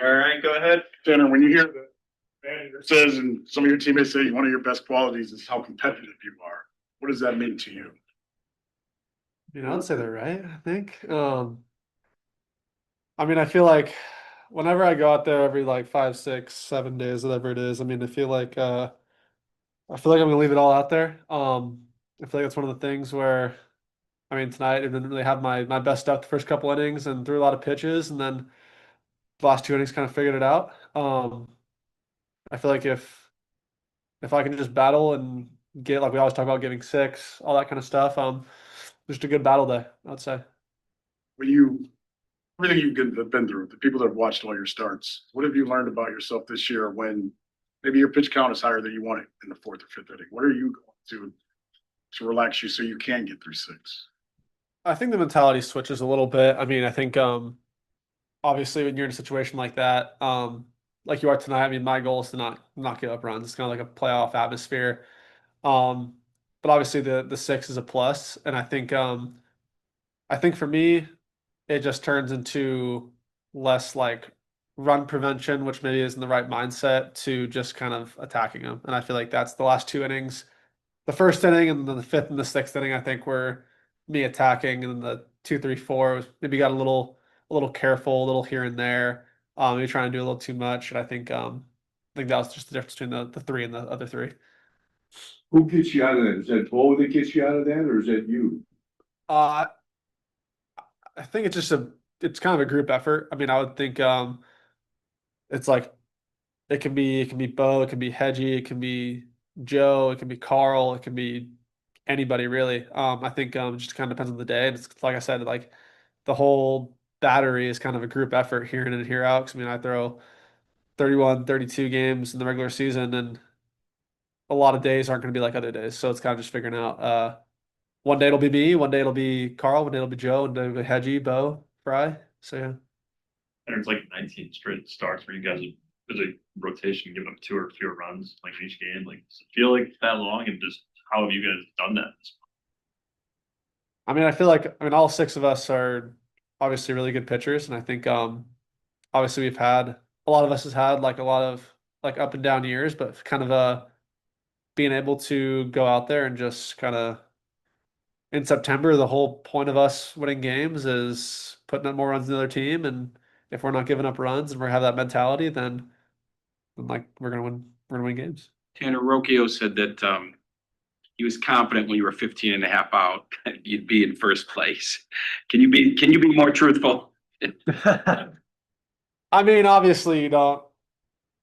All right, go ahead. Tanner, when you hear the manager says and some of your teammates say one of your best qualities is how competitive you are, what does that mean to you? I'd say they're right, I think. I mean, I feel like whenever I go out there every like 5, 6, 7 days, whatever it is, I mean, I feel like I'm gonna leave it all out there. I feel like it's one of the things where, I mean, tonight I didn't really have my best stuff the first couple innings and threw a lot of pitches, and then the last 2 innings kind of figured it out. I feel like if I can just battle and get like we always talk about getting six, all that kind of stuff, just a good battle day, I'd say. When you everything you've been through, the people that have watched all your starts, what have you learned about yourself this year when maybe your pitch count is higher than you want it in the fourth or fifth inning? What are you going to relax you so you can get through six? I think the mentality switches a little bit. I mean, I think obviously when you're in a situation like that, like you are tonight, I mean, my goal is to not give up runs. It's kind of like a playoff atmosphere. Um, but obviously the six is a plus, and I think for me, it just turns into less like run prevention, which maybe isn't the right mindset, to just kind of attacking them. And I feel like that's the last 2 innings. The first inning and then the fifth and the sixth inning, I think were me attacking, and then the 2, 3, 4 was maybe got a little careful, a little here and there. Maybe trying to do a little too much. And I think that was just the difference between the three and the other three. Who gets you out of that? Is that Bo that gets you out of that, or is that you? Uh, I think it's kind of a group effort. I mean, I would think it's like it can be Bo, it can be Hedgie, it can be Joe, it can be Carl, it can be anybody really. I think it just kind of depends on the day. And it's like I said, like the whole battery is kind of a group effort here in and here out. 'Cause I mean, I throw 31, 32 games in the regular season, and a lot of days aren't going to be like other days. So it's kind of just figuring out. One day it'll be me, one day it'll be Carl, one day it'll be Joe, one day it'll be Hedgie, Bo, Fry. So yeah. And it's like 19 straight starts where you guys are, there's a rotation giving up 2 or fewer runs like each game. Like, does it feel like it's that long? And just how have you guys done that? I mean, I feel like all six of us are obviously really good pitchers, and I think obviously we've had a lot of us has had like a lot of like up and down years, but kind of being able to go out there and just kind of in September, the whole point of us winning games is putting up more runs than the other team, and if we're not giving up runs and we have that mentality, then like we're gonna win games. Tanner Rocchio said that he was confident when you were 15 and a half out, you'd be in first place. Can you be more truthful? I mean, obviously you don't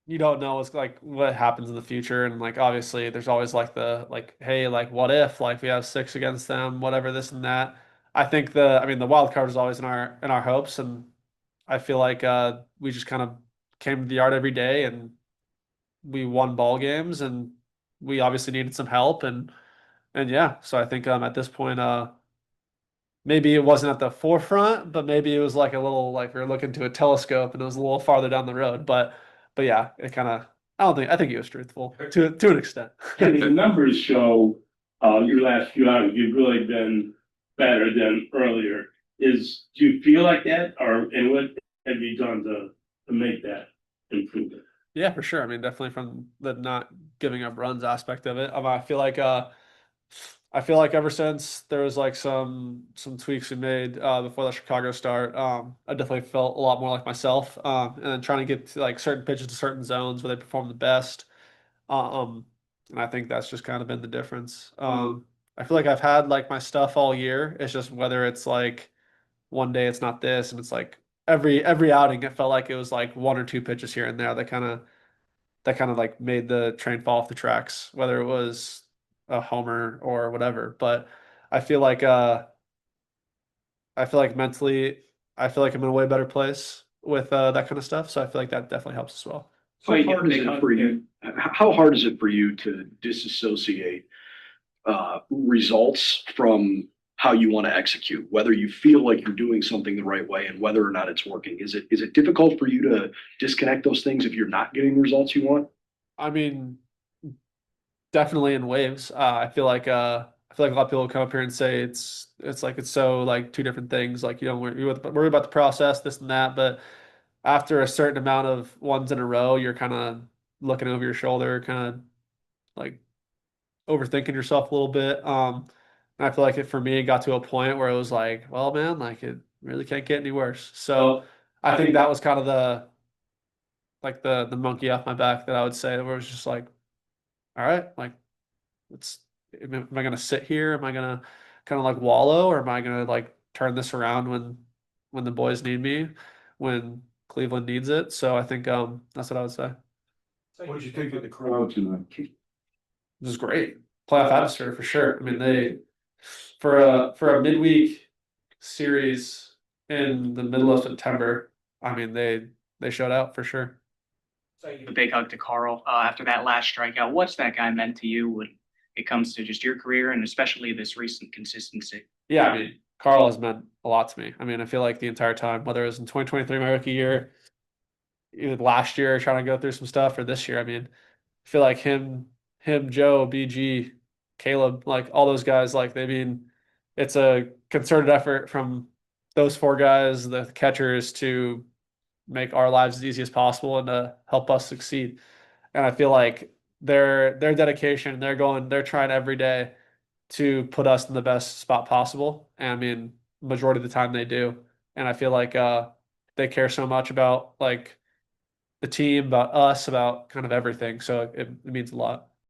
know what's like what happens in the future, and like obviously there's always like the like, hey, like what if like we have six against them, whatever, this and that. I mean the wild card is always in our hopes, and I feel like we just kind of came to the yard every day and we won ball games, and we obviously needed some help, and yeah, so I think at this point maybe it wasn't at the forefront, but maybe it was like a little like we were looking to a telescope and it was a little farther down the road. But yeah, it kind of I think he was truthful to an extent. And the numbers show your last few hours, you've really been better than earlier. Do you feel like that, and what have you done to make that improvement? Yeah, for sure. I mean, definitely from the not giving up runs aspect of it. I feel like ever since there was like some tweaks we made before the Chicago start, I definitely felt a lot more like myself. And then trying to get to like certain pitches to certain zones where they perform the best. And I think that's just kind of been the difference. I feel like I've had like my stuff all year. It's just whether it's like one day it's not this, and it's like every outing it felt like it was like 1 or 2 pitches here and there that kind of like made the train fall off the tracks, whether it was a homer or whatever. But I feel like mentally, I feel like I'm in a way better place with that kind of stuff. So I feel like that definitely helps as well. How hard is it for you? How hard is it for you to disassociate results from how you want to execute, whether you feel like you're doing something the right way and whether or not it's working? Is it difficult for you to disconnect those things if you're not getting the results you want? I mean, definitely in waves. I feel like I feel like a lot of people come up here and say it's like it's so like two different things. Like you don't worry about the process, this and that, but after a certain amount of ones in a row, you're kind of looking over your shoulder, kind of like overthinking yourself a little bit. And I feel like it for me it got to a point where it was like, well, man, like it really can't get any worse. So I think that was kind of the monkey off my back that I would say where it was just like, all right, like it's am I gonna sit here? Am I gonna kind of like wallow, or am I gonna like turn this around when the boys need me, when Cleveland needs it? So I think that's what I would say. What did you think of the crowd tonight? It was great. Playoff atmosphere for sure. I mean, they for a midweek series in the middle of September, I mean they showed out for sure. A big hug to Carl after that last strikeout. What's that guy meant to you when it comes to just your career and especially this recent consistency? Yeah, I mean, Carl has meant a lot to me. I mean, I feel like the entire time, whether it was in 2023, my rookie year, even last year trying to go through some stuff, or this year, I mean, I feel like him, Joe, BG, Caleb, like all those guys, like they mean it's a concerted effort from those four guys, the catchers, to make our lives as easy as possible and to help us succeed. And I feel like their dedication, they're trying every day to put us in the best spot possible. And I mean, majority of the time they do. And I feel like they care so much about like the team, about us, about kind of everything. So it means a lot.